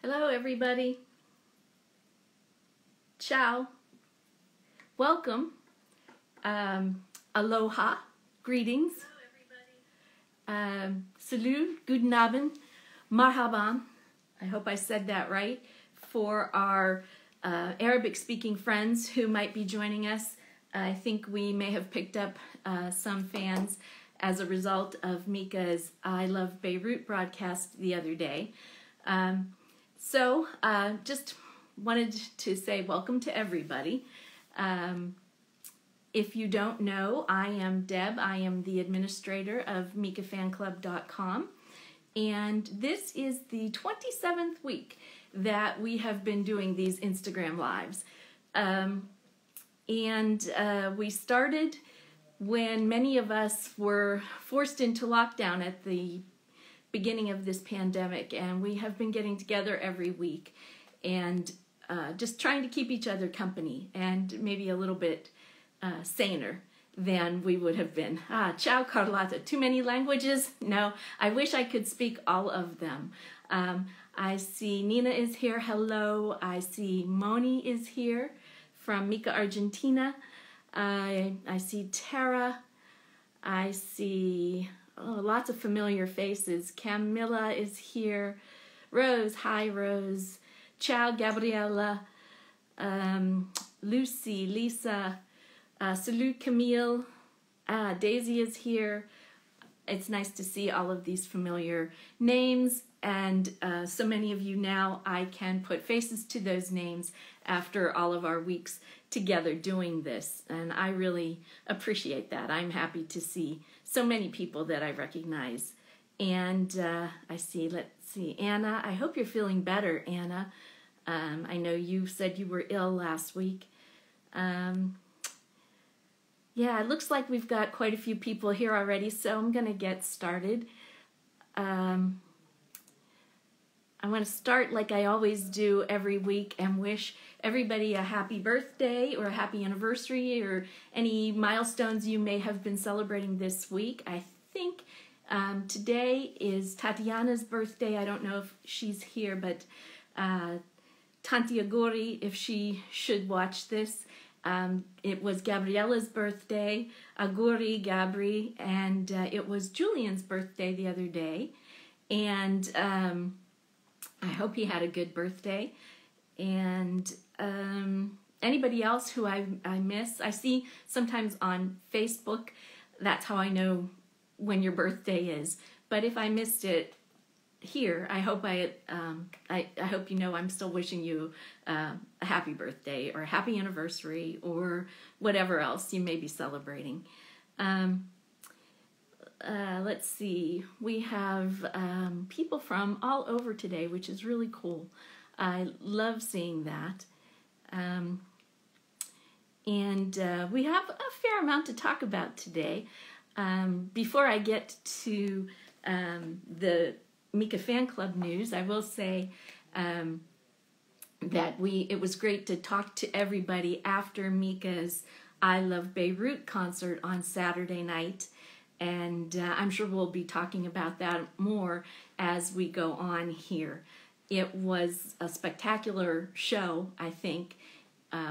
Hello, everybody. Ciao. Welcome. Aloha. Greetings. Hello, everybody. Salut. Guten Abend. Marhaban. I hope I said that right. For our Arabic-speaking friends who might be joining us, I think we may have picked up some fans as a result of Mika's I Love Beirut broadcast the other day. So just wanted to say welcome to everybody. If you don't know, I am Deb. I am the administrator of MikaFanClub.com. And this is the 27th week that we have been doing these Instagram Lives. We started when many of us were forced into lockdown at the beginning of this pandemic, and we have been getting together every week and just trying to keep each other company and maybe a little bit saner than we would have been. Ciao, Carlotta. Too many languages? No, I wish I could speak all of them. I see Nina is here. Hello. I see Moni is here from Mika, Argentina. I see Tara. I see lots of familiar faces. Camilla is here. Rose, hi Rose. Ciao, Gabriella. Lucy, Lisa. Salut, Camille. Daisy is here. It's nice to see all of these familiar names, and so many of you now. I can put faces to those names after all of our weeks together doing this, and I really appreciate that. I'm happy to see so many people that I recognize. And let's see, Anna. I hope you're feeling better, Anna. I know you said you were ill last week. Yeah, it looks like we've got quite a few people here already, so I'm going to get started. I want to start like I always do every week and wish everybody a happy birthday or a happy anniversary or any milestones you may have been celebrating this week. I think today is Tatiana's birthday. I don't know if she's here, but Tanti Aguri, if she should watch this. It was Gabriella's birthday, Aguri, Gabri, and it was Julian's birthday the other day. And I hope he had a good birthday. And anybody else who I miss, I see sometimes on Facebook. That's how I know when your birthday is. But if I missed it here, I hope I hope you know I'm still wishing you a happy birthday or a happy anniversary or whatever else you may be celebrating. Let's see, we have people from all over today, which is really cool. I love seeing that. We have a fair amount to talk about today. Before I get to the Mika Fan Club news, I will say that it was great to talk to everybody after Mika's I Love Beirut concert on Saturday night. And I'm sure we'll be talking about that more as we go on here. It was a spectacular show, I think.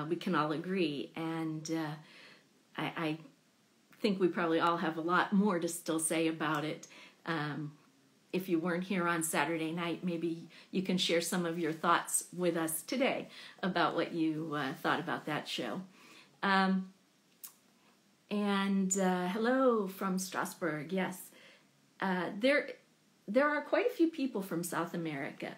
We can all agree. And I think we probably all have a lot more to still say about it. If you weren't here on Saturday night, maybe you can share some of your thoughts with us today about what you thought about that show. Hello from Strasbourg. Yes, there are quite a few people from South America.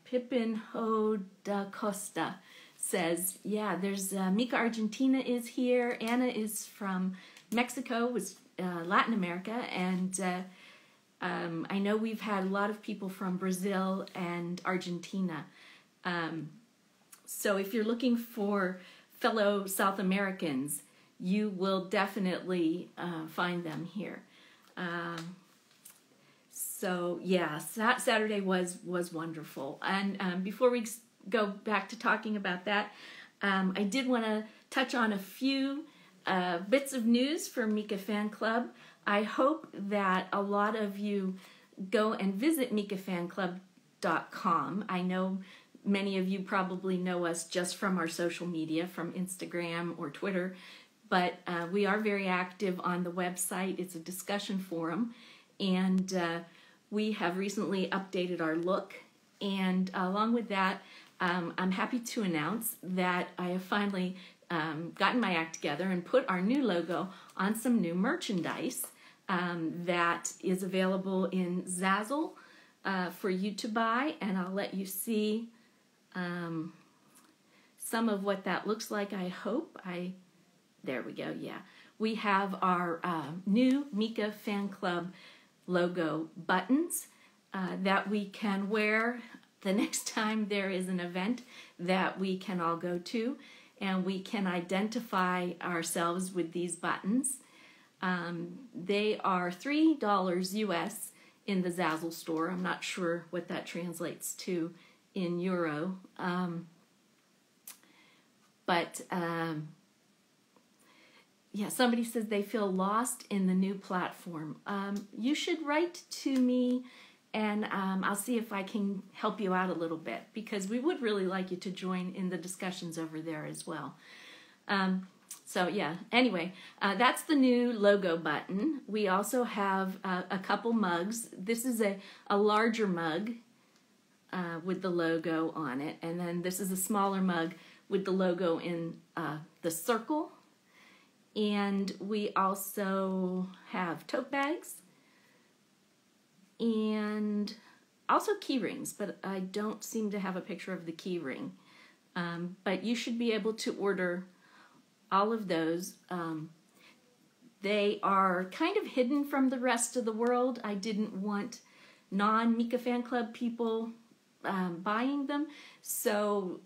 Pippin Ho da Costa says, yeah, there's Mika Argentina is here. Anna is from Mexico, was Latin America, and I know we've had a lot of people from Brazil and Argentina. So if you're looking for fellow South Americans, you will definitely find them here. So yeah, Saturday was wonderful. And before we go back to talking about that, I did want to touch on a few bits of news for Mika Fan Club. I hope that a lot of you go and visit Mika Fan Club untitled.com. I know many of you probably know us just from our social media, from Instagram or Twitter, but we are very active on the website. It's a discussion forum, and we have recently updated our look, and along with that, I'm happy to announce that I have finally gotten my act together and put our new logo on some new merchandise that is available in Zazzle for you to buy, and I'll let you see some of what that looks like. I hope. There we go, yeah. We have our new Mika Fan Club logo buttons that we can wear the next time there is an event that we can all go to, and we can identify ourselves with these buttons. They are $3 US in the Zazzle store. I'm not sure what that translates to in euro. Yeah, somebody says they feel lost in the new platform. You should write to me, and I'll see if I can help you out a little bit, because we would really like you to join in the discussions over there as well. So yeah, anyway, that's the new logo button. We also have a couple mugs. This is a larger mug with the logo on it, and then this is a smaller mug with the logo in the circle. And we also have tote bags and also key rings, but I don't seem to have a picture of the key ring. But you should be able to order all of those. They are kind of hidden from the rest of the world. I didn't want non-Mika Fan Club people buying them. So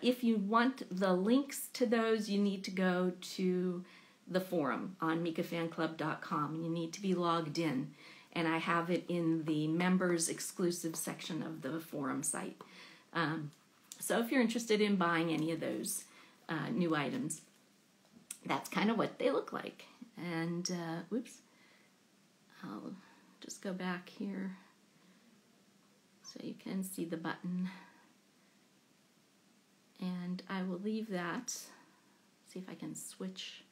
if you want the links to those, you need to go to the forum on mikafanclub.com. You need to be logged in, and I have it in the members exclusive section of the forum site. So if you're interested in buying any of those new items, that's kind of what they look like. And whoops, I'll just go back here so you can see the button, and I will leave that. See if I can switch.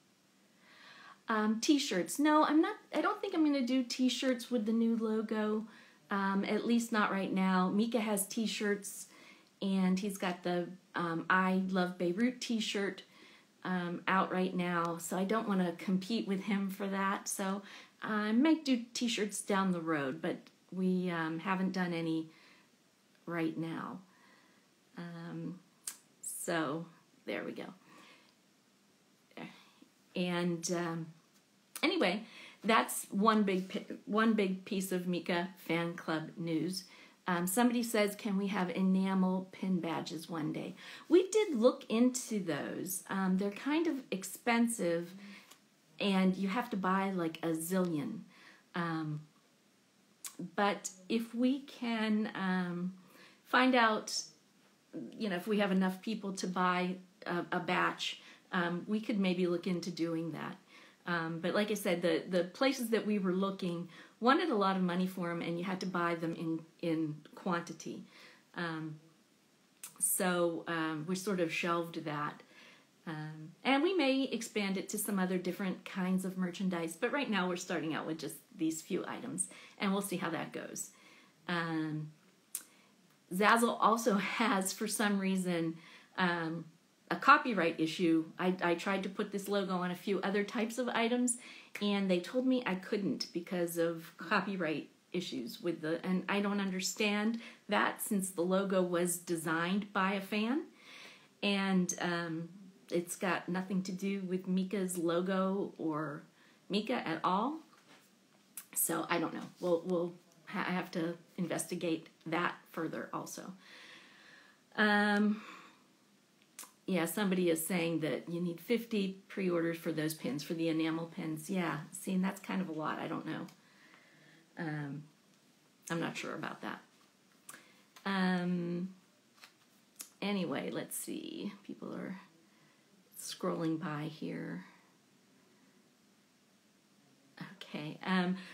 T-shirts. No, I don't think I'm going to do t-shirts with the new logo, at least not right now. Mika has t-shirts, and he's got the I Love Beirut t-shirt out right now, so I don't want to compete with him for that. So I might do t-shirts down the road, but we haven't done any right now. So there we go. And anyway, that's one big piece of Mika Fan Club news. Somebody says, can we have enamel pin badges one day? We did look into those. They're kind of expensive, and you have to buy like a zillion. But if we can find out, if we have enough people to buy a batch, we could maybe look into doing that. But like I said, the places that we were looking wanted a lot of money for them, and you had to buy them in quantity. So we sort of shelved that. And we may expand it to some other different kinds of merchandise, but right now we're starting out with just these few items, and we'll see how that goes. Zazzle also has, for some reason, a copyright issue. I tried to put this logo on a few other types of items, and they told me I couldn't because of copyright issues with and I don't understand that, since the logo was designed by a fan, and it's got nothing to do with Mika's logo or Mika at all. So I don't know. I have to investigate that further also. Yeah, somebody is saying that you need 50 pre-orders for those pins, for the enamel pins. Yeah, see, and that's kind of a lot. I don't know. I'm not sure about that. Anyway, let's see. People are scrolling by here. Okay,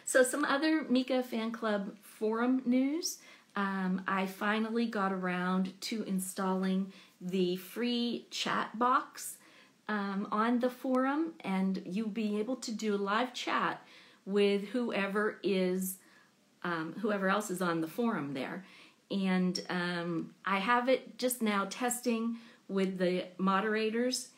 so some other Mika Fan Club forum news. I finally got around to installing the free chat box on the forum, and you'll be able to do live chat with whoever else is on the forum there. And I have it just now testing with the moderators,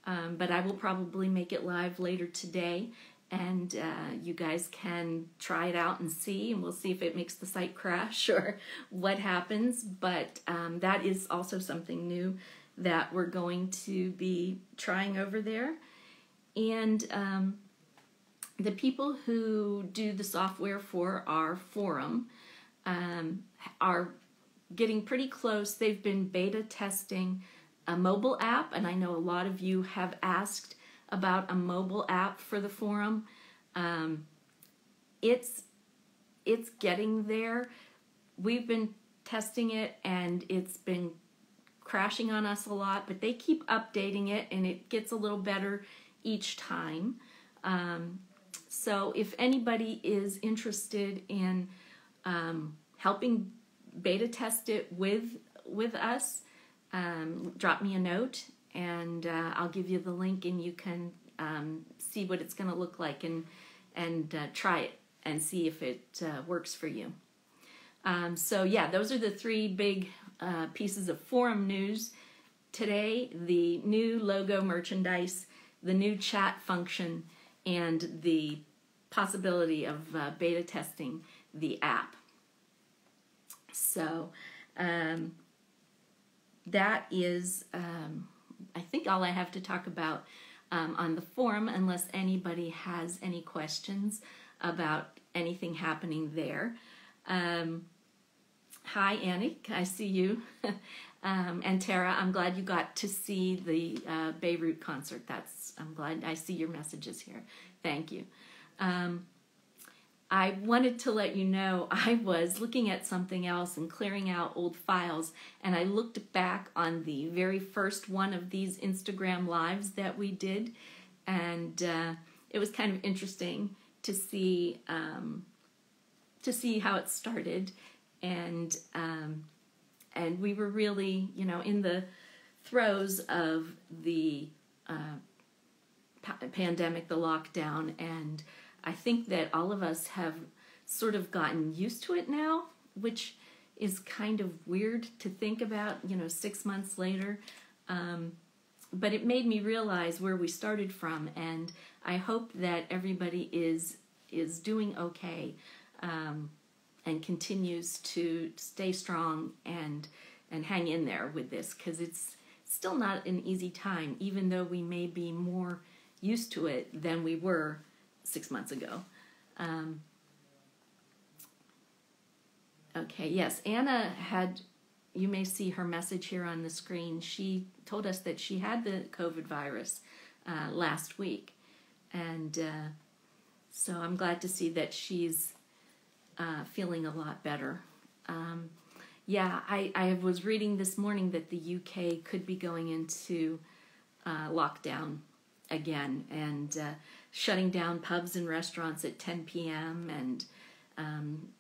but I will probably make it live later today, and you guys can try it out and see, and we'll see if it makes the site crash or what happens. But that is also something new that we're going to be trying over there. And the people who do the software for our forum are getting pretty close. They've been beta testing a mobile app, and I know a lot of you have asked about a mobile app for the forum. It's getting there. We've been testing it, and it's been crashing on us a lot, but they keep updating it, and it gets a little better each time. So if anybody is interested in helping beta test it with us, drop me a note, and I'll give you the link, and you can see what it's going to look like and try it and see if it works for you. So yeah, those are the three big pieces of forum news today: the new logo merchandise, the new chat function, and the possibility of beta testing the app. So that is, I think, all I have to talk about on the forum, unless anybody has any questions about anything happening there. Hi, Annick, I see you. And Tara, I'm glad you got to see the Beirut concert. I'm glad I see your messages here. Thank you. I wanted to let you know I was looking at something else and clearing out old files, and I looked back on the very first one of these Instagram lives that we did, and it was kind of interesting to see how it started, and we were really, in the throes of the pandemic, the lockdown, and I think that all of us have sort of gotten used to it now, which is kind of weird to think about, 6 months later. But it made me realize where we started from, and I hope that everybody is doing okay and continues to stay strong and hang in there with this, because it's still not an easy time, even though we may be more used to it than we were 6 months ago. Okay, yes, Anna had, you may see her message here on the screen. She told us that she had the COVID virus last week, and so I'm glad to see that she's feeling a lot better. Yeah, I was reading this morning that the UK could be going into lockdown again, and shutting down pubs and restaurants at 10 p.m. and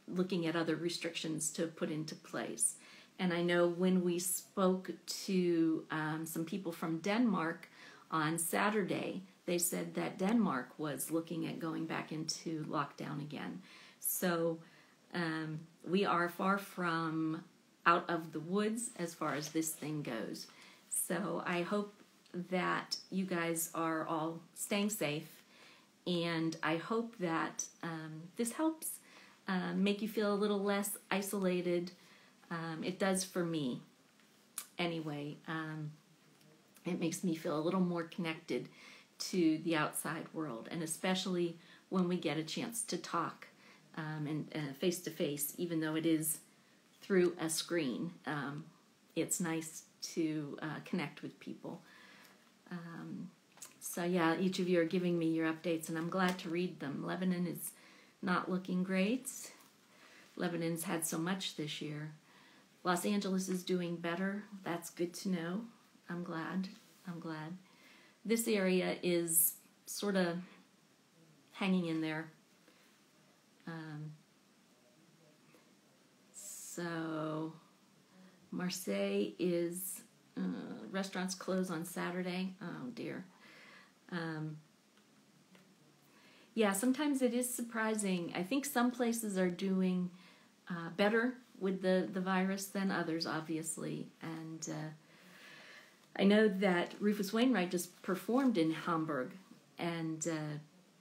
looking at other restrictions to put into place. And I know when we spoke to some people from Denmark on Saturday, they said that Denmark was looking at going back into lockdown again. So we are far from out of the woods as far as this thing goes. So I hope that you guys are all staying safe, and I hope that this helps make you feel a little less isolated. It does for me anyway. It makes me feel a little more connected to the outside world, and especially when we get a chance to talk and face to face, even though it is through a screen. It's nice to connect with people. So yeah, each of you are giving me your updates, and I'm glad to read them. Lebanon is not looking great. Lebanon's had so much this year. Los Angeles is doing better. That's good to know. I'm glad. This area is sort of hanging in there. So Marseille is, restaurants close on Saturday. Oh dear. Yeah, sometimes it is surprising. I think some places are doing better with the virus than others, obviously. And I know that Rufus Wainwright just performed in Hamburg, and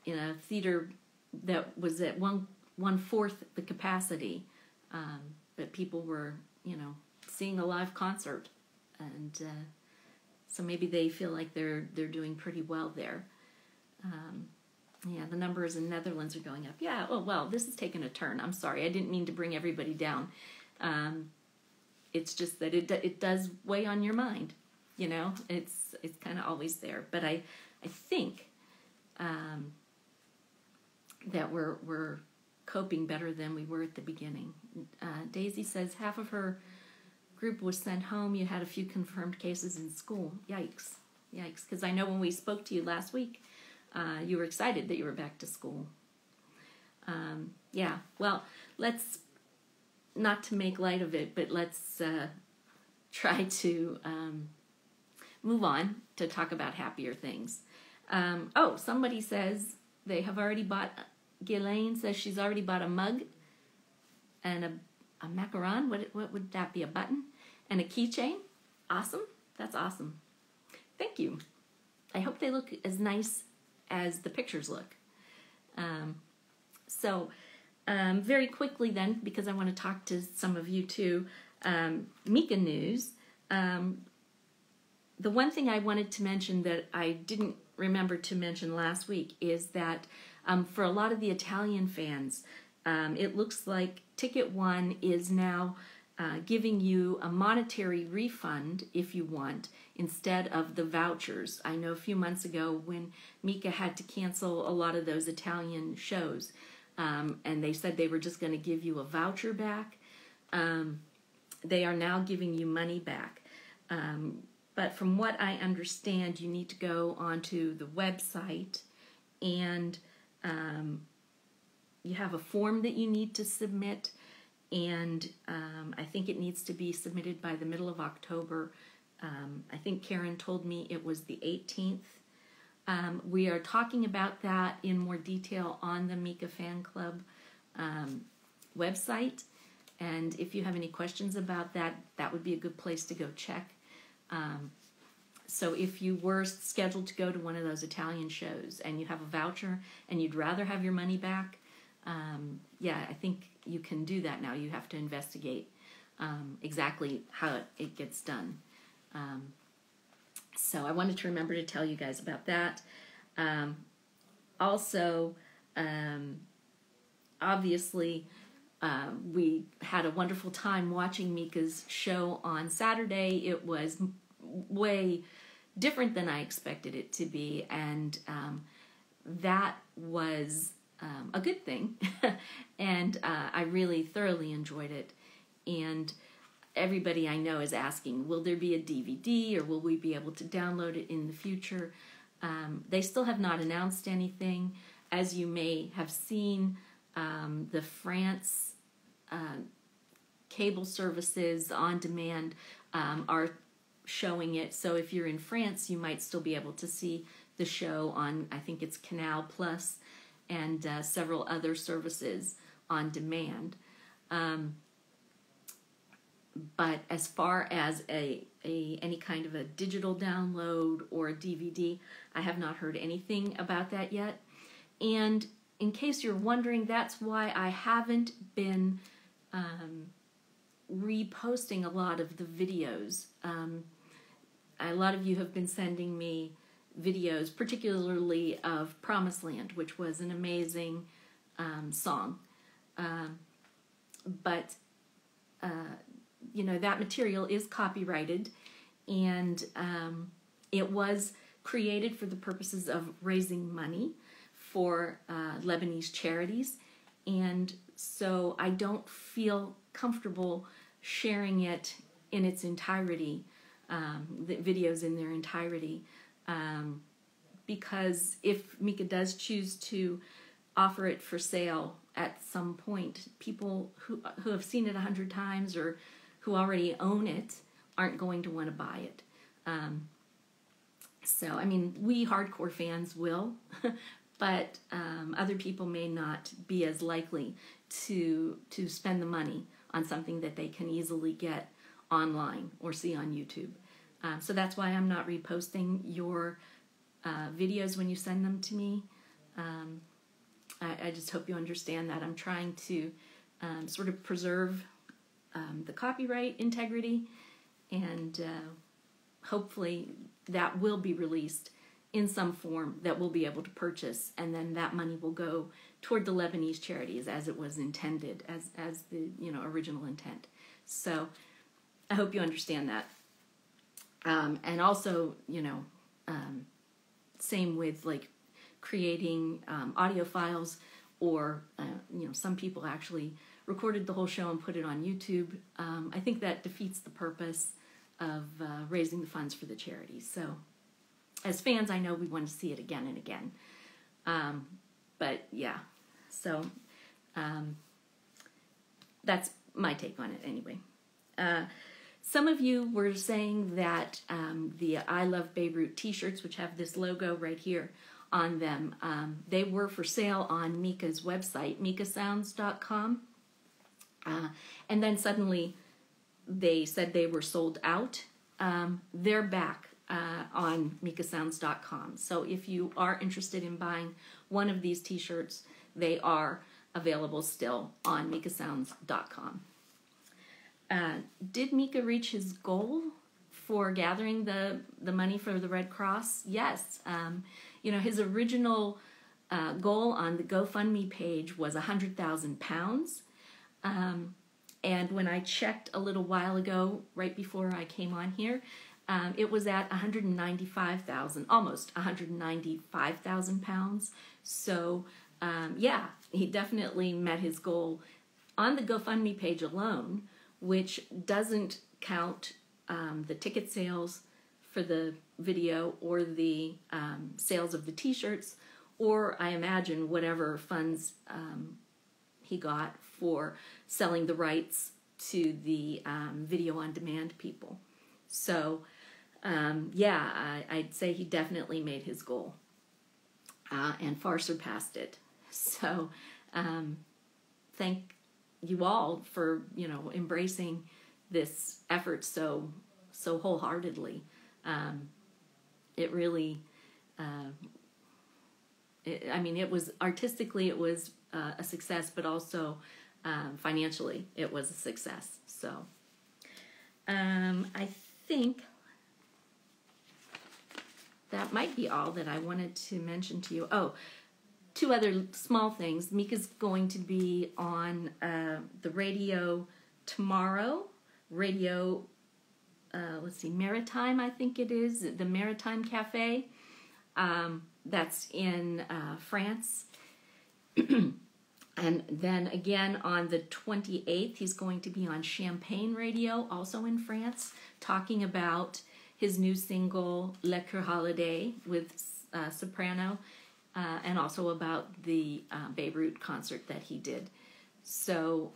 in a theater that was at one-fourth the capacity, but people were, seeing a live concert, and so maybe they feel like they're doing pretty well there. Yeah, the numbers in Netherlands are going up. Yeah, oh well, this has taken a turn. I'm sorry, I didn't mean to bring everybody down. It's just that it does weigh on your mind. It's kind of always there. But I think that we're coping better than we were at the beginning. Daisy says half of her group was sent home. You had a few confirmed cases in school. Yikes. Because I know when we spoke to you last week, you were excited that you were back to school. Yeah, well, let's, not to make light of it, but let's try to move on to talk about happier things. Somebody says they have already bought, Ghislaine says she's already bought a mug and a macaron. What would that be, a button? And a keychain. Awesome. That's awesome. Thank you. I hope they look as nice as the pictures look. Very quickly then, because I want to talk to some of you too, Mika news. The one thing I wanted to mention that I didn't remember to mention last week is that for a lot of the Italian fans, it looks like Ticket One is now giving you a monetary refund if you want, instead of the vouchers. I know a few months ago when Mika had to cancel a lot of those Italian shows, and they said they were just going to give you a voucher back. They are now giving you money back. But from what I understand, you need to go onto the website, and you have a form that you need to submit, and I think it needs to be submitted by the middle of October. I think Karen told me it was the 18th. We are talking about that in more detail on the Mika Fan Club website, and if you have any questions about that, that would be a good place to go check. So if you were scheduled to go to one of those Italian shows and you have a voucher and you'd rather have your money back, I think you can do that now. You have to investigate exactly how it gets done. So I wanted to remember to tell you guys about that. Obviously, we had a wonderful time watching Mika's show on Saturday. It was way different than I expected it to be, and that was a good thing. And I really thoroughly enjoyed it. And everybody I know is asking, will there be a DVD, or will we be able to download it in the future? They still have not announced anything. As you may have seen, the France cable services on demand are showing it. So if you're in France, you might still be able to see the show on, I think it's Canal Plus, and several other services on demand. But as far as any kind of a digital download or a DVD, I have not heard anything about that yet. And in case you're wondering, that's why I haven't been reposting a lot of the videos. A lot of you have been sending me videos, particularly of Promised Land, which was an amazing song. But that material is copyrighted, and it was created for the purposes of raising money for Lebanese charities, and so I don't feel comfortable sharing it in its entirety, the videos in their entirety, because if Mika does choose to offer it for sale at some point, people who have seen it 100 times or who already own it aren't going to want to buy it. So, I mean, we hardcore fans will, but other people may not be as likely to spend the money on something that they can easily get online or see on YouTube. So that's why I'm not reposting your videos when you send them to me. I just hope you understand that. I'm trying to sort of preserve the copyright integrity, and hopefully that will be released in some form that we'll be able to purchase, and then that money will go toward the Lebanese charities as it was intended, as the original intent. So I hope you understand that. And also, same with like creating audio files, or some people actually recorded the whole show and put it on YouTube. I think that defeats the purpose of raising the funds for the charity. So as fans, I know we want to see it again and again. But yeah, so that's my take on it anyway. Some of you were saying that the I Love Beirut t-shirts, which have this logo right here on them, they were for sale on Mika's website, mikasounds.com. And then suddenly they said they were sold out. They're back on mikasounds.com. So if you are interested in buying one of these t-shirts, they are available still on mikasounds.com. Did Mika reach his goal for gathering the money for the Red Cross? Yes. His original goal on the GoFundMe page was £100,000. And when I checked a little while ago, right before I came on here, it was at 195,000, almost 195,000 pounds. So, yeah, he definitely met his goal on the GoFundMe page alone, which doesn't count the ticket sales for the video or the sales of the t-shirts, or I imagine whatever funds he got for selling the rights to the video on demand people. So yeah, I'd say he definitely made his goal and far surpassed it. So thank you all for embracing this effort so wholeheartedly. It really it was artistically, it was a success, but also financially it was a success. So I think that might be all that I wanted to mention to you. Oh, two other small things. Mika's going to be on the radio tomorrow. Radio, let's see, Maritime, I think it is, the Maritime Cafe. That's in France. And then again on the 28th, he's going to be on Champagne Radio, also in France, talking about his new single, Le Cœur Holiday, with soprano, and also about the Beirut concert that he did. So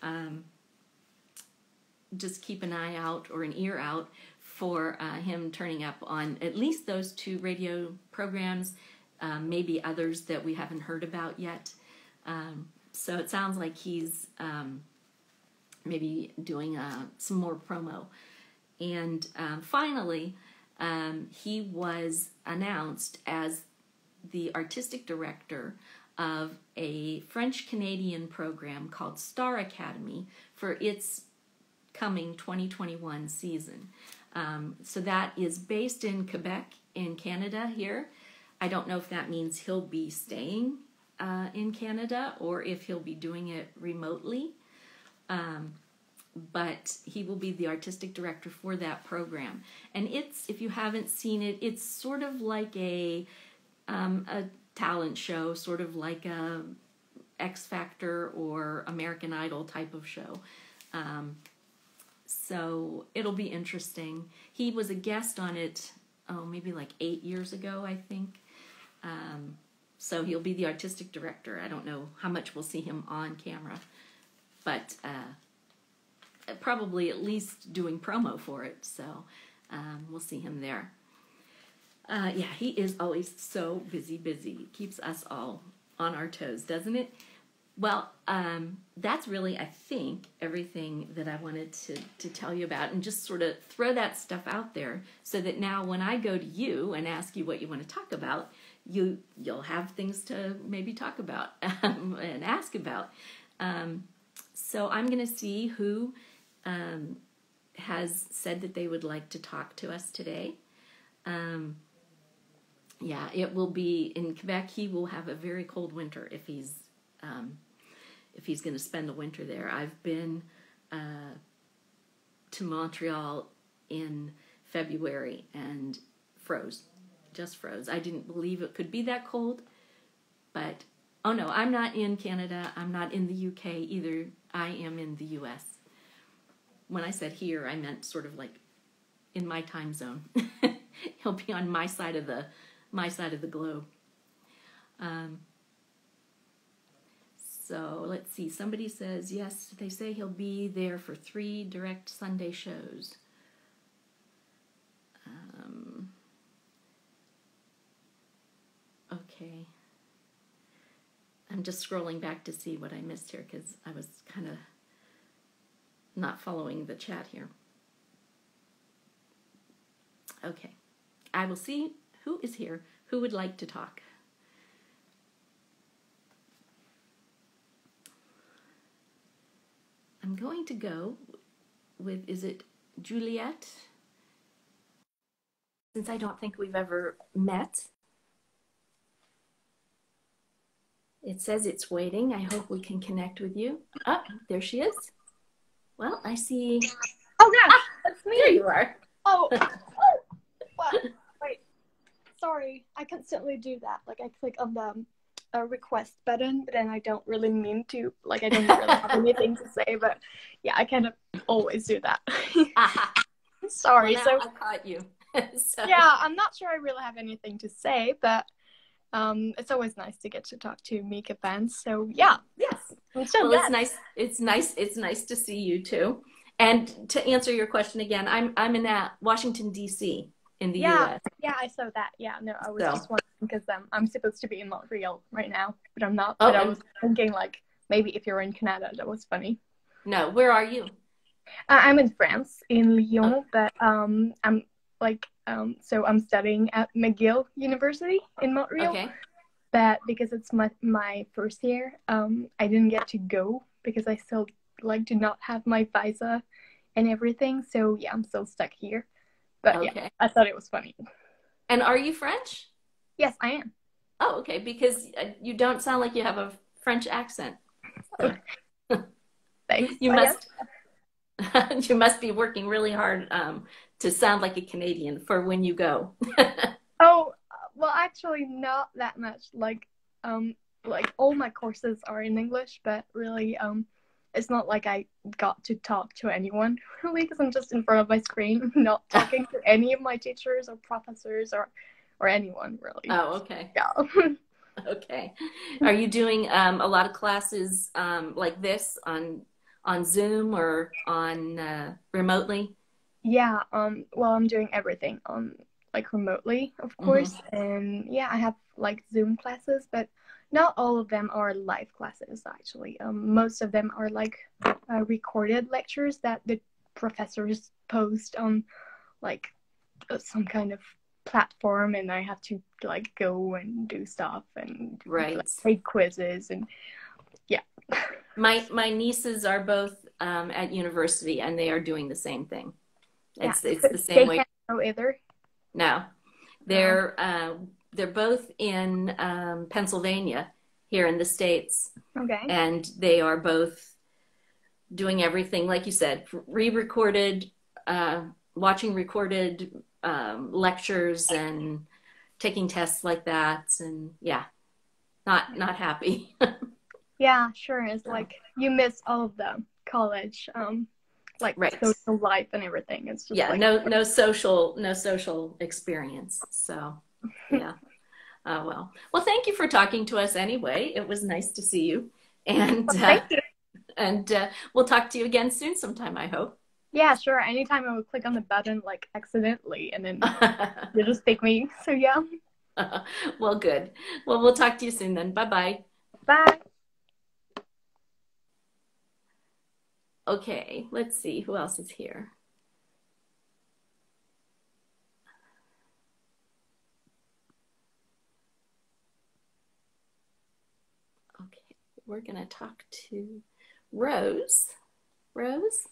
just keep an eye out, or an ear out, for him turning up on at least those two radio programs, maybe others that we haven't heard about yet. So it sounds like he's maybe doing some more promo. And finally, he was announced as the artistic director of a French-Canadian program called Star Academy for its coming 2021 season. So that is based in Quebec, in Canada here. I don't know if that means he'll be staying in Canada or if he'll be doing it remotely. But he will be the artistic director for that program. And it's, if you haven't seen it, it's sort of like a talent show, sort of like a X Factor or American Idol type of show. So it'll be interesting. He was a guest on it, maybe like 8 years ago, I think. So he'll be the artistic director. I don't know how much we'll see him on camera, but probably at least doing promo for it. So we'll see him there. Yeah, he is always so busy. Keeps us all on our toes, doesn't it? Well, that's really, I think, everything that I wanted to tell you about, and just sort of throw that stuff out there so that now when I go to you and ask you what you want to talk about, you'll have things to maybe talk about and ask about. So I'm going to see who has said that they would like to talk to us today. Yeah, it will be in Quebec. He will have a very cold winter if he's going to spend the winter there. I've been to Montreal in February and just froze. I didn't believe it could be that cold, but oh no, I'm not in Canada. I'm not in the UK either. I am in the US. When I said here, I meant sort of like in my time zone. He'll be on my side of the globe. So let's see. Somebody says, yes, they say he'll be there for 3 direct Sunday shows. Okay. I'm just scrolling back to see what I missed here because I was kind of not following the chat here. Okay. I will see who is here, who would like to talk. I'm going to go with, is it Juliet? Since I don't think we've ever met. It says it's waiting. I hope we can connect with you. Oh, there she is. Well, I see. Oh gosh, that's me. There you are. Oh, well, wait. Sorry, I constantly do that. Like I click on the request button, but then I don't really mean to. Like I don't really have anything to say, but yeah, I kind of always do that. Sorry. Well, now I caught you. So. Yeah, I'm not sure I really have anything to say, but it's always nice to get to talk to Mika fans. So yeah, yes. I'm so well, it's nice to see you too. And to answer your question again, I'm in Washington D.C. in the U.S. Yeah, I saw that. Yeah, no, I was just wondering because I'm supposed to be in Montreal right now, but I'm not. Oh, but I was thinking like maybe if you're in Canada, that was funny. No, where are you? I'm in France, in Lyon, but I'm like so I'm studying at McGill University in Montreal. Okay. But because it's my first year, I didn't get to go because I still do not have my visa and everything. So yeah, I'm still stuck here. But okay. Yeah, I thought it was funny. And are you French? Yes, I am. Oh, okay. Because you don't sound like you have a French accent. So. Thanks. You must. You must be working really hard to sound like a Canadian for when you go. Oh, well, actually, not that much. Like all my courses are in English, but really, it's not like I got to talk to anyone really because I'm just in front of my screen, not talking to any of my teachers or professors or anyone really. Oh, okay. Yeah. Okay. Are you doing a lot of classes like this on Zoom or on remotely? Yeah. Well, I'm doing everything on remotely, of course, and yeah, I have Zoom classes, but not all of them are live classes, actually. Most of them are recorded lectures that the professors post on some kind of platform, and I have to go and do stuff and take quizzes and yeah. My nieces are both at university, and they are doing the same thing. It's the same they way. Can't go either. No, they're both in Pennsylvania here in the States. Okay. And they are both doing everything, like you said, re-recorded, watching recorded lectures and taking tests like that. And yeah, not happy. Yeah, sure. It's you miss all of the college, social life and everything. It's just no social experience. So yeah. Oh, well, thank you for talking to us anyway. It was nice to see you. And Well, thank you. we'll talk to you again soon sometime, I hope. Yeah, sure. Anytime I would click on the button like accidentally and then you just take me. So yeah. Well, good. Well, we'll talk to you soon then. Bye-bye. Bye. Okay, let's see who else is here. Okay, we're gonna talk to Rose. Rose?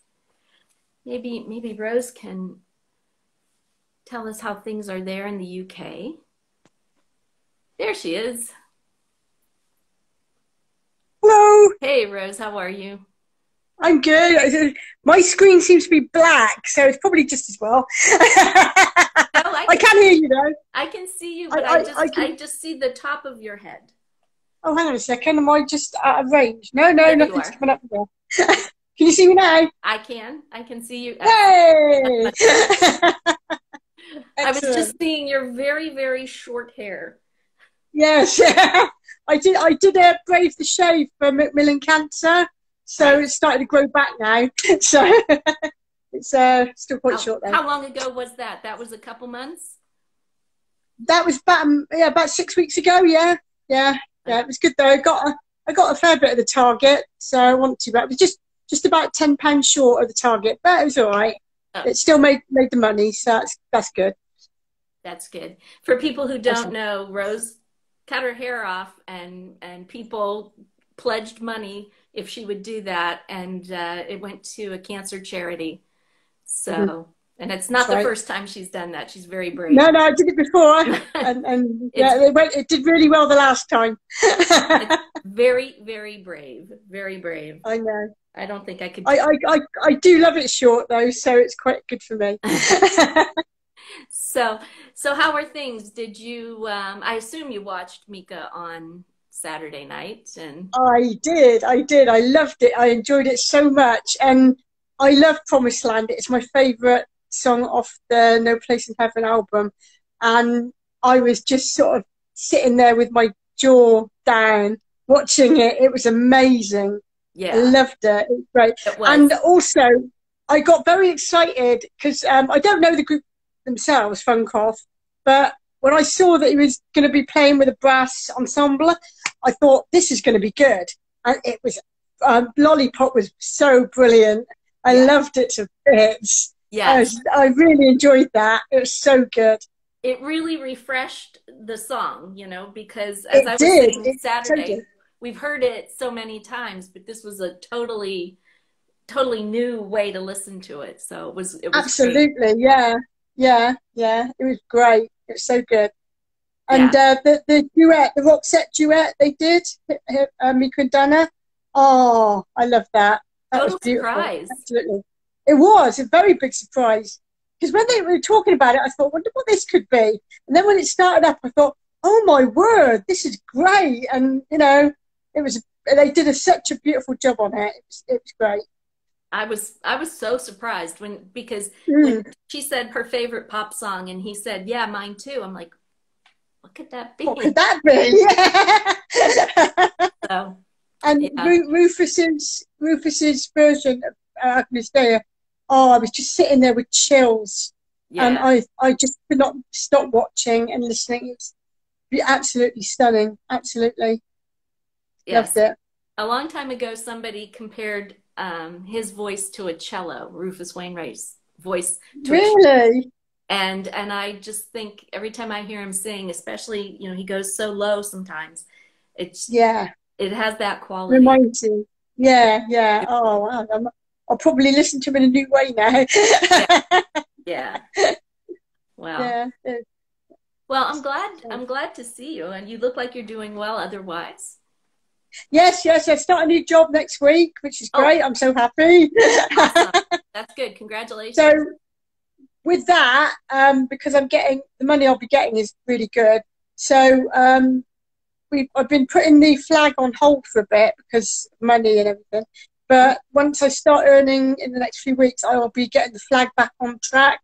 Maybe Rose can tell us how things are there in the UK. There she is. Hello, Hey, Rose, how are you? I'm good. My screen seems to be black, so it's probably just as well. No, I can hear you though. I can see you, but I I just see the top of your head. Oh, hang on a second. Am I just out of range? No, There you nothing's are. coming up there. Can you see me now? I can. I can see you. Yay! I was Excellent. just seeing your very, very short hair. Yes, I did brave the shave for Macmillan cancer, so Right. it's starting to grow back now. So it's still quite short though. How long ago was that? That was a couple months? That was about 6 weeks ago. Yeah. It was good though. I got a fair bit of the target, so I want to. But it was just about £10 short of the target, but it was all right. Oh, It still made the money, so that's good. that's good. For people who don't know, Rose cut her hair off, and people pledged money if she would do that, and it went to a cancer charity. So, and it's not the first time she's done that. She's very brave. No, I did it before, and yeah, it did really well the last time. It's very, very brave. Very brave. I know. I don't think I could. I do love it short though, so it's quite good for me. So how are things? Did you? I assume you watched Mika on Saturday night, and I did. I loved it. I enjoyed it so much, and I love Promised Land. It's my favourite song off the No Place in Heaven album, and I was just sort of sitting there with my jaw down watching it. It was amazing. yeah, I loved it. It was great. it was. And also, I got very excited because I don't know the group themselves, Funkoff, but when I saw that he was going to be playing with a brass ensemble, I thought this is going to be good. And it was Lollipop was so brilliant. I loved it to bits. Yes. I really enjoyed that. It was so good. It really refreshed the song, because as I was saying Saturday, we've heard it so many times, but this was a totally new way to listen to it. So it was absolutely great. Yeah. It was great. It was so good. And the duet, the Roxette duet they did, Mika and Dana. Oh, I love that. That was beautiful. Surprise. Absolutely. It was a very big surprise. Because when they were talking about it, I thought, wonder what this could be. And then when it started up, I thought, oh my word, this is great. And, they did such a beautiful job on it. It was great. I was so surprised because when she said her favorite pop song and he said, yeah, mine too. I'm like, what could that be? What could that be? Yeah. So, and Rufus's version of Agnes Day. Oh, I was just sitting there with chills, and I just could not stop watching and listening. It's absolutely stunning. Absolutely, loved it. A long time ago, somebody compared his voice to a cello, Rufus Wainwright's voice. Really? And I just think every time I hear him sing, especially he goes so low sometimes. It has that quality. Reminds you. Yeah. Oh, wow. I'll probably listen to him in a new way now. Yeah. Wow. Yeah. Well, I'm glad to see you, and you look like you're doing well otherwise. Yes. I start a new job next week, which is great. I'm so happy. Awesome. That's good. Congratulations. So with that, because I'm getting the money I'll be getting is really good. So I've been putting the flag on hold for a bit because of money and everything. But once I start earning in the next few weeks, I will be getting the flag back on track,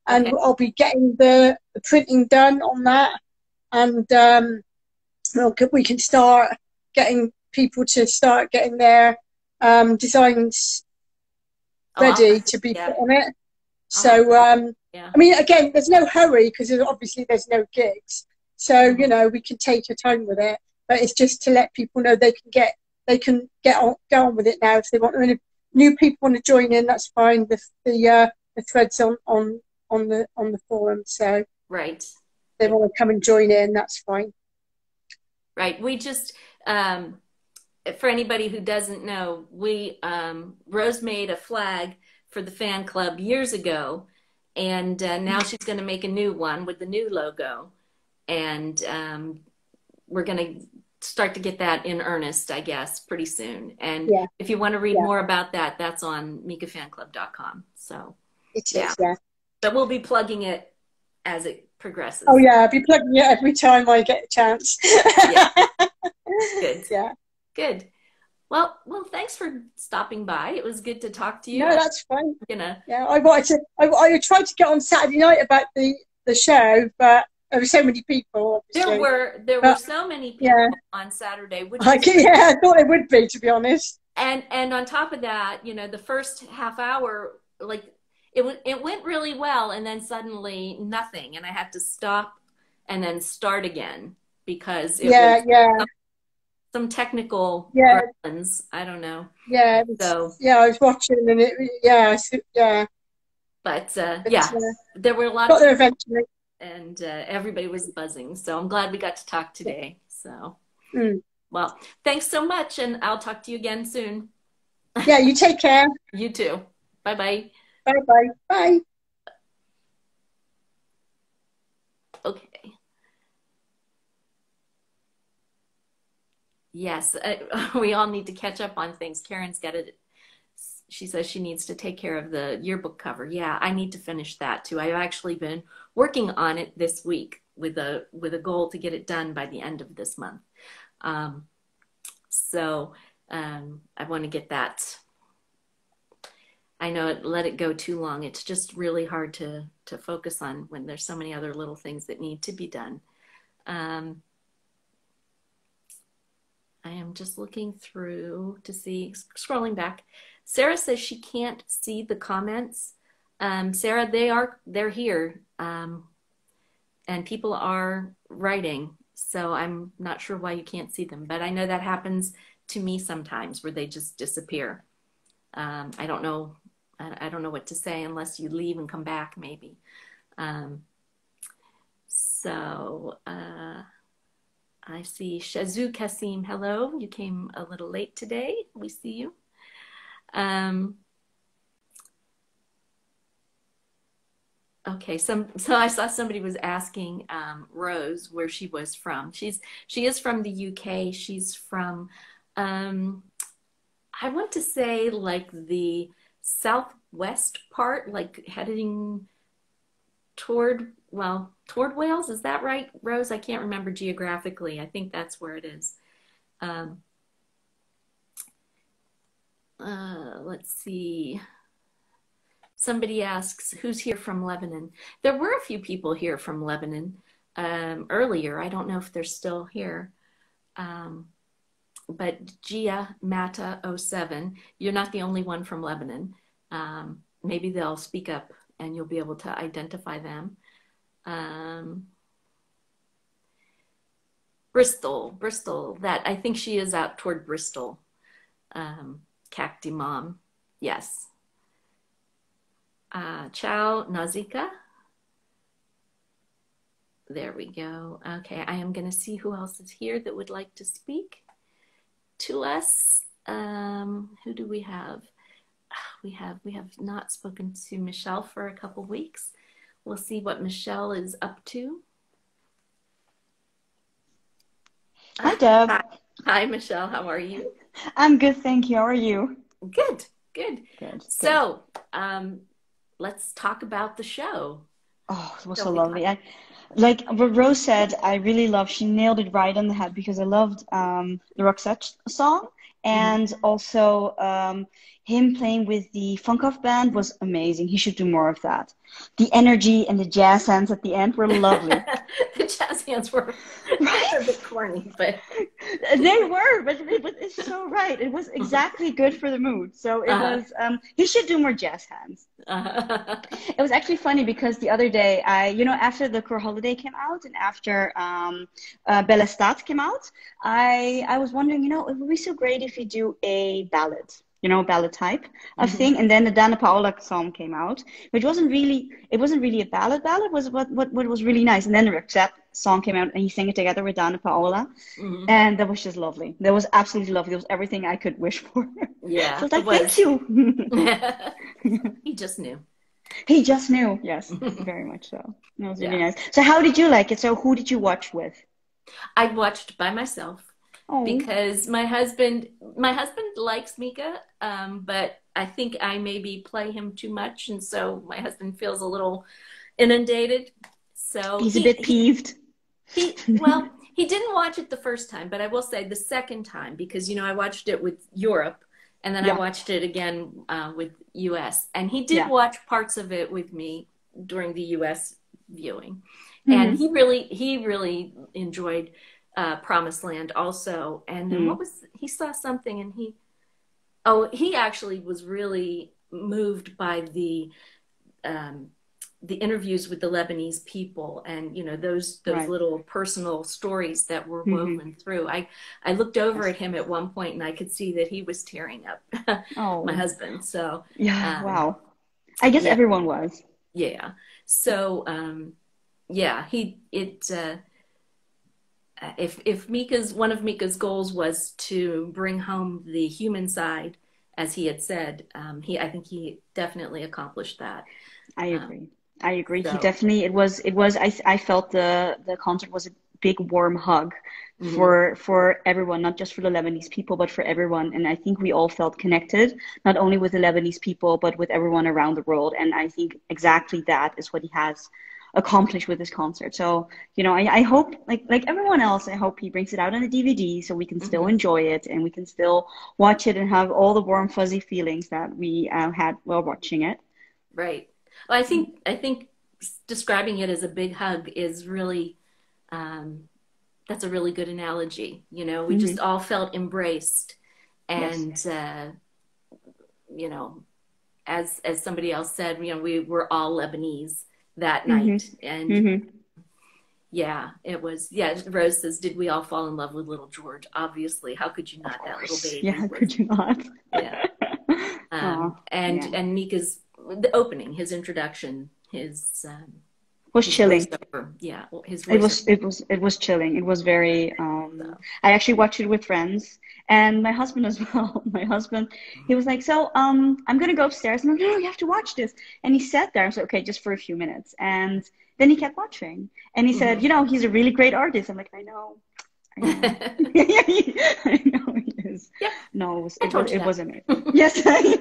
and I'll be getting the printing done on that. and we can start getting people to start getting their designs ready to be put on it. So, I mean, again, there's no hurry because obviously there's no gigs. So, you know, we can take our time with it, but it's just to let people know they can go on with it now if they want. I mean, if new people want to join in, that's fine. The threads on the forum, so right. They want to come and join in, that's fine. Right. We just for anybody who doesn't know, we Rose made a flag for the fan club years ago, and now she's going to make a new one with the new logo, and we're going to start to get that in earnest, I guess, pretty soon. And if you want to read more about that, that's on mikafanclub.com. So it is, yeah. But we'll be plugging it as it progresses. Oh yeah, I'll be plugging it every time I get a chance. Good. Yeah. Good. Well, thanks for stopping by. It was good to talk to you. No, that's fine. Yeah, I tried to get on Saturday night about the show, but there were so many people. Obviously. There were so many people on Saturday. I thought it would be, to be honest. And on top of that, you know, the first half hour, like it went really well, and then suddenly nothing, and I had to stop and then start again because it was some technical problems. I don't know. Yeah. I was watching, and But there were a lot got there eventually, and everybody was buzzing. So I'm glad we got to talk today. So, well, thanks so much, and I'll talk to you again soon. Yeah, you take care. You too. Bye-bye. Bye-bye. Bye. Okay. Yes, we all need to catch up on things. Karen's got it. She says she needs to take care of the yearbook cover. Yeah, I need to finish that too. I've actually been working on it this week with a goal to get it done by the end of this month. So I want to get that. I know let it go too long. It's just really hard to focus on when there's so many other little things that need to be done. I am just looking through to see, scrolling back. Sarah says she can't see the comments. Sarah, they're here, and people are writing, so I'm not sure why you can't see them, but I know that happens to me sometimes where they just disappear. I don't know what to say unless you leave and come back, maybe. I see Shazoo Kasim. Hello, you came a little late today. We see you. Okay, so I saw somebody was asking Rose where she was from. She is from the UK. She's from I want to say like the southwest part, like heading toward Wales. Is that right, Rose? I can't remember geographically. I think that's where it is. Let's see. Somebody asks, who's here from Lebanon? There were a few people here from Lebanon earlier. I don't know if they're still here. But Gia Mata 07, you're not the only one from Lebanon. Maybe they'll speak up and you'll be able to identify them. Bristol, that I think she is out toward Bristol. Cacti Mom, yes. Ciao Nazika. There we go. Okay, I am going to see who else is here that would like to speak to us. Who do we have? We have not spoken to Michelle for a couple weeks. We'll see what Michelle is up to. Hi, Deb. Hi, Michelle. How are you? I'm good, thank you. How are you? Good. So, let's talk about the show. Oh, it was so lovely. Like what Rose said, I really loved. She nailed it right on the head because I loved the Roxette song, And also him playing with the Funkhoff band was amazing. He should do more of that. The energy and the jazz hands at the end were lovely. The jazz hands were Right? a bit corny, but They were, but it's so right. It was exactly good for the mood. So it was, he should do more jazz hands. It was actually funny because the other day, after The Cruel Holiday came out and after Belle Estat came out, I was wondering, it would be so great if you do a ballad, ballad type of thing. And then the Dana Paola song came out, which wasn't really a ballad. Ballad was what was really nice. And then the Roxette song came out and he sang it together with Dana Paola. And that was just lovely. That was absolutely lovely. It was everything I could wish for. Yeah. So I was like, thank you. He just knew. He just knew. Yes, very much so. That was really nice. So how did you like it? So who did you watch with? I watched by myself. Oh. Because my husband likes Mika, but I think I maybe play him too much, and so my husband feels a little inundated. So he's a bit peeved. He didn't watch it the first time, but I will say the second time, because I watched it with Europe, and then I watched it again with US, and he did watch parts of it with me during the US viewing, and he really enjoyed Promised Land also. And then he saw something, and he actually was really moved by the interviews with the Lebanese people, and those little personal stories that were woven through. I looked over at him at one point, and I could see that he was tearing up. My husband. So wow. I guess everyone was. Yeah. So if one of Mika's goals was to bring home the human side, as he had said, I think he definitely accomplished that. I agree. So. He definitely, I felt the concert was a big warm hug for everyone, not just for the Lebanese people, but for everyone. And I think we all felt connected, not only with the Lebanese people, but with everyone around the world. And I think exactly that is what he has accomplished with this concert. So, I hope, like everyone else, I hope he brings it out on a DVD so we can still enjoy it and we can still watch it and have all the warm, fuzzy feelings that we had while watching it. Right. Well, I think describing it as a big hug is really, that's a really good analogy. We just all felt embraced, and as somebody else said, we were all Lebanese that night, and it was. Rose says, "Did we all fall in love with little George?" Obviously, how could you not? That little baby. Yeah, how could you not? Yeah. And Mika's the opening, his introduction, was chilling. Yeah, it was chilling. It was very. I actually watched it with friends and my husband as well. My husband, he was like, "So, I'm gonna go upstairs." I'm like, "No, you have to watch this." And he sat there. I said, "Okay, just for a few minutes." And then he kept watching. And he said, "He's a really great artist." I'm like, "I know." I know he is. Yeah. No, it was amazing. Yes, I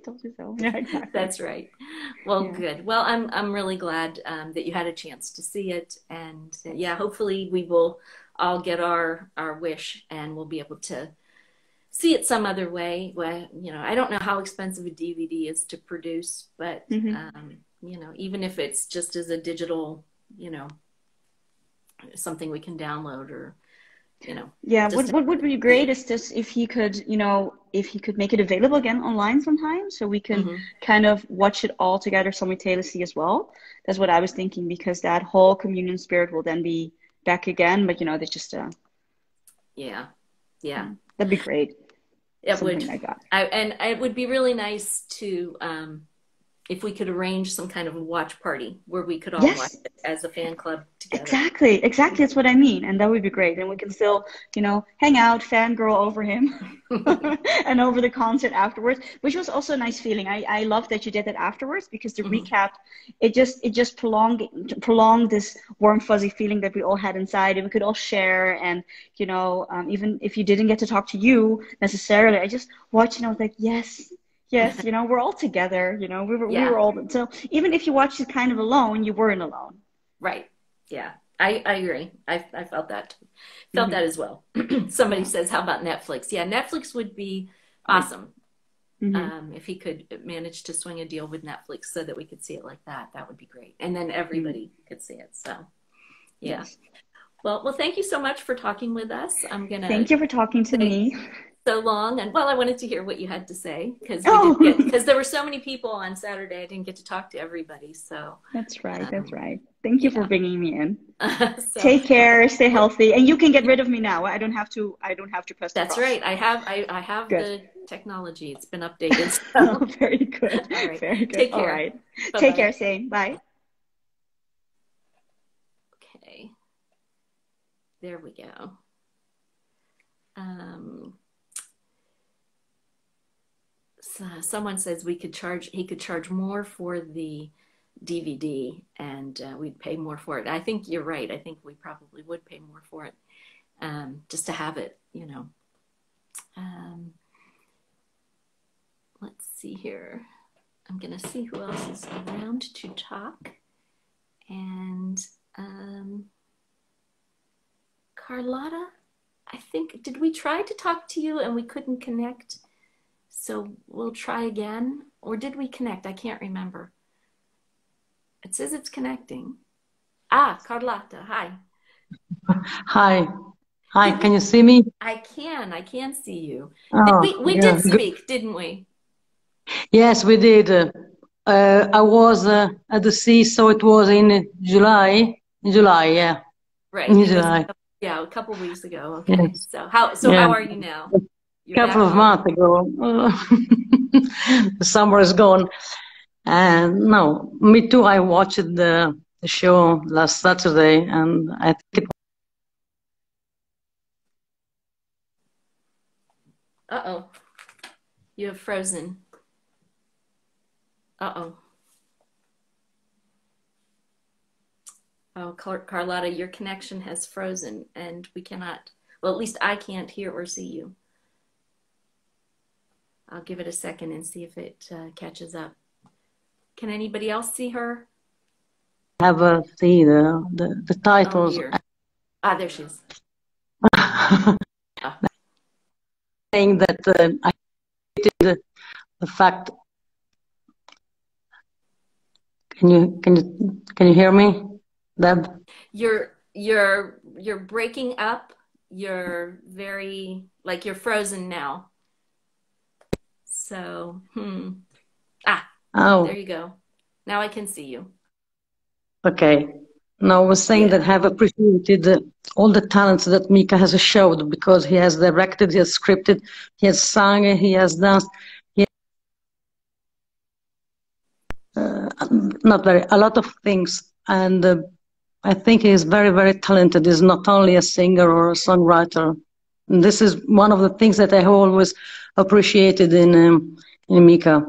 told you so. Yeah, exactly. That's right. Well, good. Well, I'm really glad that you had a chance to see it, and hopefully we will all get our wish, and we'll be able to see it some other way. Well, I don't know how expensive a DVD is to produce, but even if it's just as a digital, something we can download or. What would be great is just if he could make it available again online sometime so we can kind of watch it all together simultaneously as well. That's what I was thinking, because that whole communion spirit will then be back again, but there's just that'd be great. It Something would like that. and it would be really nice to if we could arrange some kind of a watch party where we could all watch it as a fan club together. Exactly. That's what I mean. And that would be great. And we can still, hang out, fangirl over him and over the concert afterwards, which was also a nice feeling. I love that you did that afterwards, because the recap, it just prolonged this warm, fuzzy feeling that we all had inside, and we could all share. And, even if you didn't get to talk to you necessarily, I just watched and I was like, yes, we're all together, we were all, so even if you watched it kind of alone, you weren't alone. Right. Yeah. I agree. I felt that. Felt that as well. Somebody says, how about Netflix? Yeah, Netflix would be awesome. If he could manage to swing a deal with Netflix so that we could see it like that, that would be great. And then everybody could see it. So, yeah. Yes. Well, thank you so much for talking with us. I'm gonna Thank you for talking to me. So long, and I wanted to hear what you had to say because there were so many people on Saturday. I didn't get to talk to everybody. So that's right. That's right. Thank you for bringing me in. So, take care, stay healthy, and you can get rid of me now. I don't have to press. That's right. I have the technology. It's been updated. So. Very good. All right. Very good. Take care. All right. Bye-bye. Take care, Say. Bye. Okay. There we go. So someone says he could charge more for the DVD and we'd pay more for it. I think you're right. I think we probably would pay more for it just to have it, let's see here. I'm going to see who else is around to talk. And Carlotta, I think, did we try to talk to you and we couldn't connect? So we'll try again. Or did we connect? I can't remember. It says it's connecting. Carlotta, hi. Hi. Hi, can you see me? I can see you. Oh, we did speak, didn't we? Yes, we did. I was at the sea, so it was in July. Yeah. Right. In July. A couple of weeks ago. Okay. Yes. So how are you now? A couple of months ago. The summer is gone. And no, me too. I watched the show last Saturday, and I think it. Uh-oh. You have frozen. Uh-oh. Oh, Carlotta, your connection has frozen and we cannot, well, at least I can't hear or see you. I'll give it a second and see if it catches up. Can anybody else see her? Have see the titles. Oh, there she is. Saying that I hated the fact. Can you hear me, Deb? You're breaking up. You're very you're frozen now. So Oh, there you go. Now I can see you. Okay. No, I was saying that I have appreciated all the talents that Mika has showed, because he has directed, he has scripted, he has sung, he has danced. A lot of things, and I think he is very, very talented. He's not only a singer or a songwriter. And this is one of the things that I have always appreciated in Mika.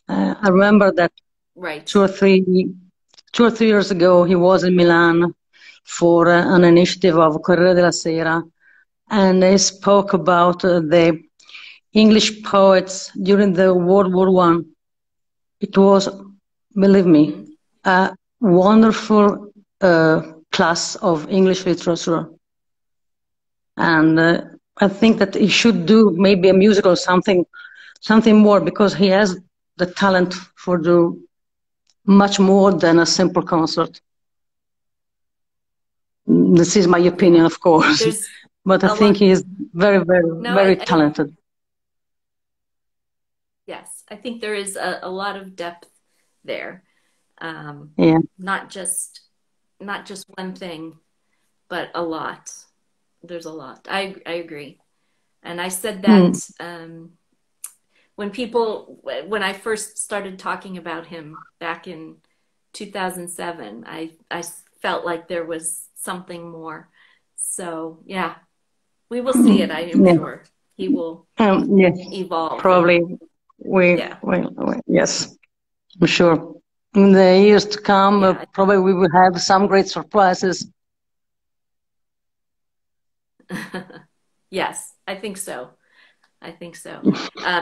I remember that 2 or 3 years ago he was in Milan for an initiative of Corriere della Sera, and they spoke about the English poets during the World War I. It was, believe me, a wonderful class of English literature. And I think that he should do maybe a musical, something more, because he has the talent for do much more than a simple concert. This is my opinion, of course, but I think he is very, very, very talented. Yes, I think there is a lot of depth there. Not just one thing, but a lot. There's a lot. I agree. And I said that when I first started talking about him back in 2007, I felt like there was something more. So yeah, we will see it. I am sure he will evolve. Probably. Yes, I'm sure. In the years to come, probably we will have some great surprises. Yes, I think so.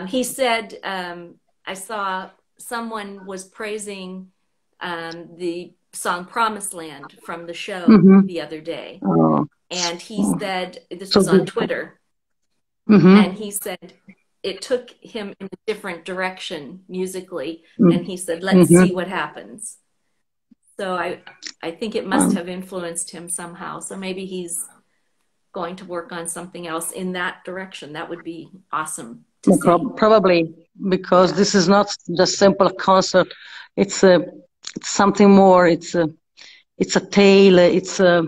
He said, I saw someone was praising the song Promised Land from the show Mm-hmm. the other day. Oh. And he said, this So was on beautiful. Twitter, Mm-hmm. and he said it took him in a different direction musically. And he said, let's Mm-hmm. see what happens. So I think it must have influenced him somehow. So maybe he's going to work on something else in that direction. That would be awesome to see. Probably, because this is not just simple concert. It's something more. It's a tale. It's a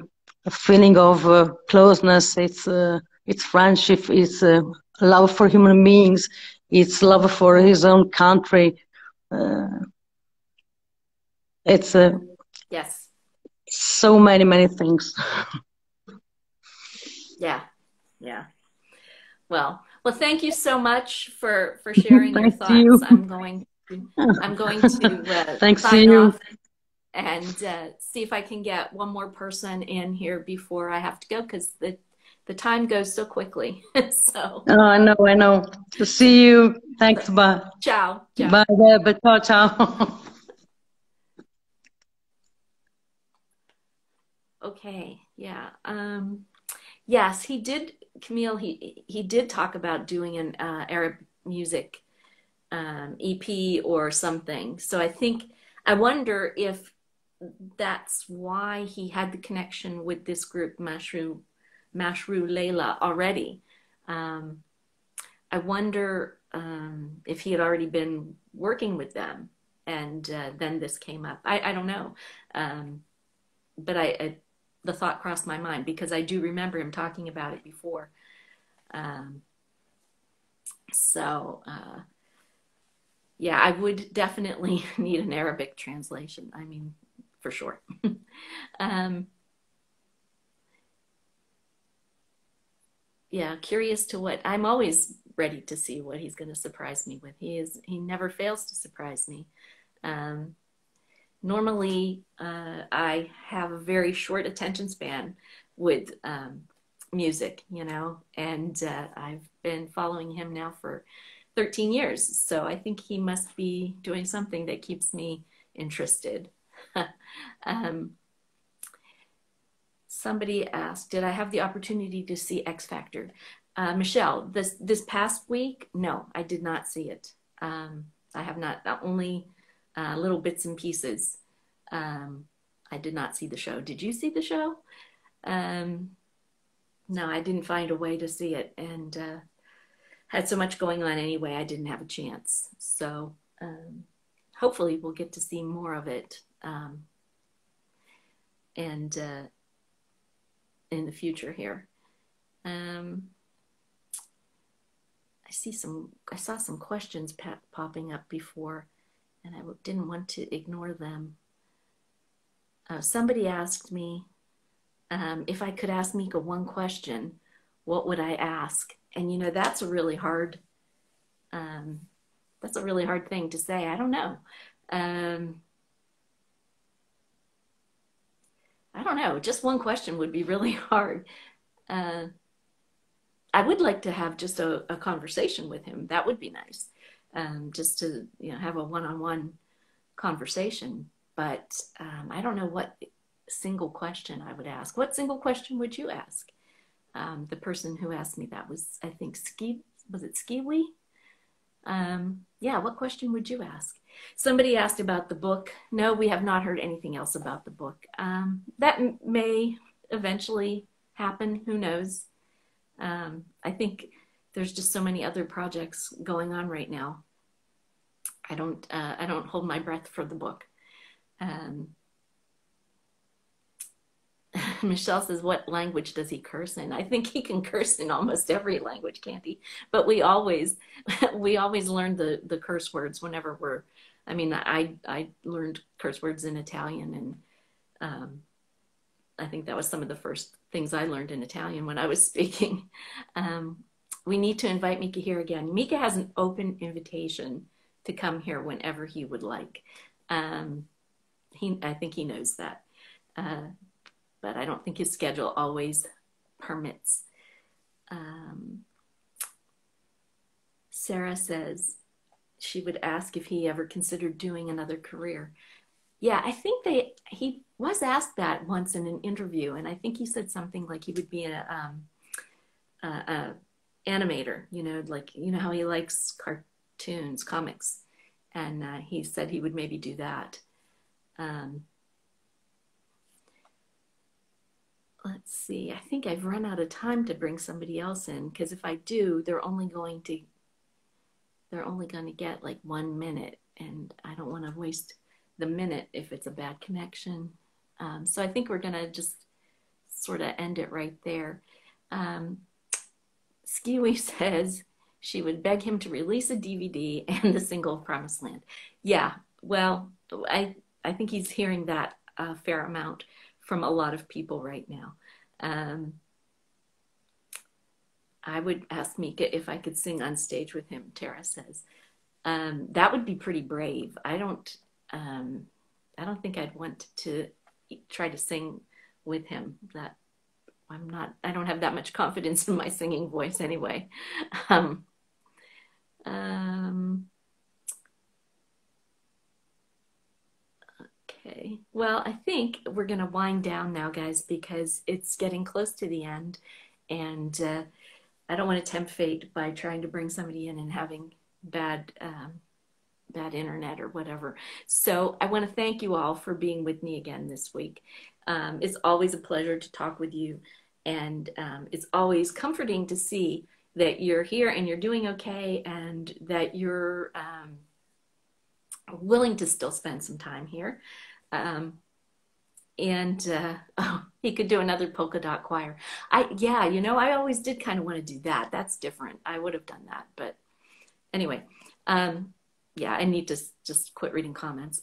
feeling of closeness. It's friendship. It's love for human beings. It's love for his own country. It's yes, so many things. Yeah. Well, thank you so much for sharing your thoughts. You. I'm going to Thanks sign to you. off and see if I can get one more person in here before I have to go, because the time goes so quickly. So. Oh, I know. To see you. Thanks. Bye. Ciao. Bye. Ciao. Okay. Yeah. Yes, he did, Camille. He did talk about doing an Arab music EP or something. So I wonder if that's why he had the connection with this group, Mashru Leila, already. I wonder if he had already been working with them, and then this came up. I don't know, but the thought crossed my mind because I do remember him talking about it before. Yeah, I would definitely need an Arabic translation. I mean, for sure. Yeah, curious to what, I'm always ready to see what he's going to surprise me with. He never fails to surprise me. Normally, I have a very short attention span with music, and I've been following him now for 13 years. So I think he must be doing something that keeps me interested. Somebody asked, did I have the opportunity to see X Factor? Michelle, this past week, no, I did not see it. I have not only little bits and pieces. I did not see the show. Did you see the show? No, I didn't find a way to see it, and had so much going on anyway, I didn't have a chance. So hopefully we'll get to see more of it and in the future here. I saw some questions popping up before, and I didn't want to ignore them. Somebody asked me if I could ask Mika one question, what would I ask? And that's a really hard thing to say. I don't know. I don't know. Just one question would be really hard. I would like to have just a conversation with him. That would be nice. Just to have a one-on-one conversation. But I don't know what single question I would ask. What single question would you ask? The person who asked me that was, I think, was it Skiwi? Yeah, what question would you ask? Somebody asked about the book. No, we have not heard anything else about the book. That may eventually happen. Who knows? I think there's just so many other projects going on right now. I don't hold my breath for the book. Michelle says, what language does he curse in? I think he can curse in almost every language, can't he? But we always learn the curse words whenever I learned curse words in Italian, and I think that was some of the first things I learned in Italian when I was speaking. We need to invite Mika here again. Mika has an open invitation to come here whenever he would like. I think he knows that. But I don't think his schedule always permits. Sarah says she would ask if he ever considered doing another career. Yeah, I think he was asked that once in an interview, and I think he said something like he would be a animator, like, how he likes cartoons, comics. And he said he would maybe do that. Let's see. I think I've run out of time to bring somebody else in, because if I do, they're only going to get like 1 minute, and I don't want to waste the minute if it's a bad connection. So I think we're going to just sort of end it right there. Skiwi says she would beg him to release a DVD and the single Promised Land. Yeah, well, I think he's hearing that a fair amount from a lot of people right now. I would ask Mika if I could sing on stage with him, Tara says. That would be pretty brave. I don't think I'd want to try to sing with him. I don't have that much confidence in my singing voice anyway. Okay, well, I think we're going to wind down now, guys, because it's getting close to the end, and I don't want to tempt fate by trying to bring somebody in and having bad internet or whatever. So I want to thank you all for being with me again this week. It's always a pleasure to talk with you, and it's always comforting to see that you're here and you're doing okay, and that you're willing to still spend some time here. He could do another polka dot choir. I always did kind of want to do that. That's different. I would have done that, but anyway, I need to just quit reading comments.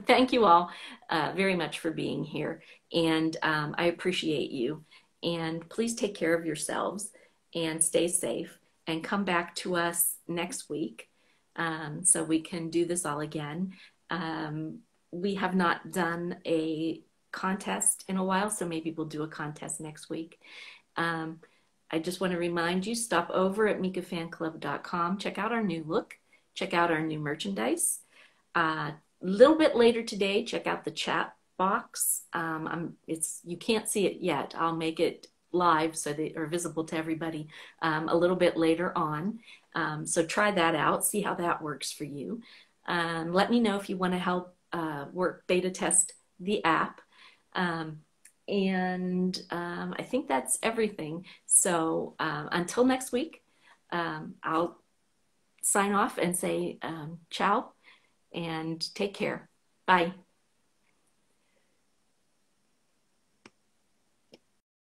Thank you all very much for being here, and I appreciate you. And please take care of yourselves and stay safe, and come back to us next week so we can do this all again. We have not done a contest in a while, so maybe we'll do a contest next week. I just want to remind you, stop over at mikafanclub.com, check out our new look, check out our new merchandise. A little bit later today, check out the chat box. You can't see it yet. I'll make it live so they are visible to everybody a little bit later on. So try that out, see how that works for you. Let me know if you want to help beta test the app. I think that's everything. So until next week, I'll sign off and say ciao and take care. Bye.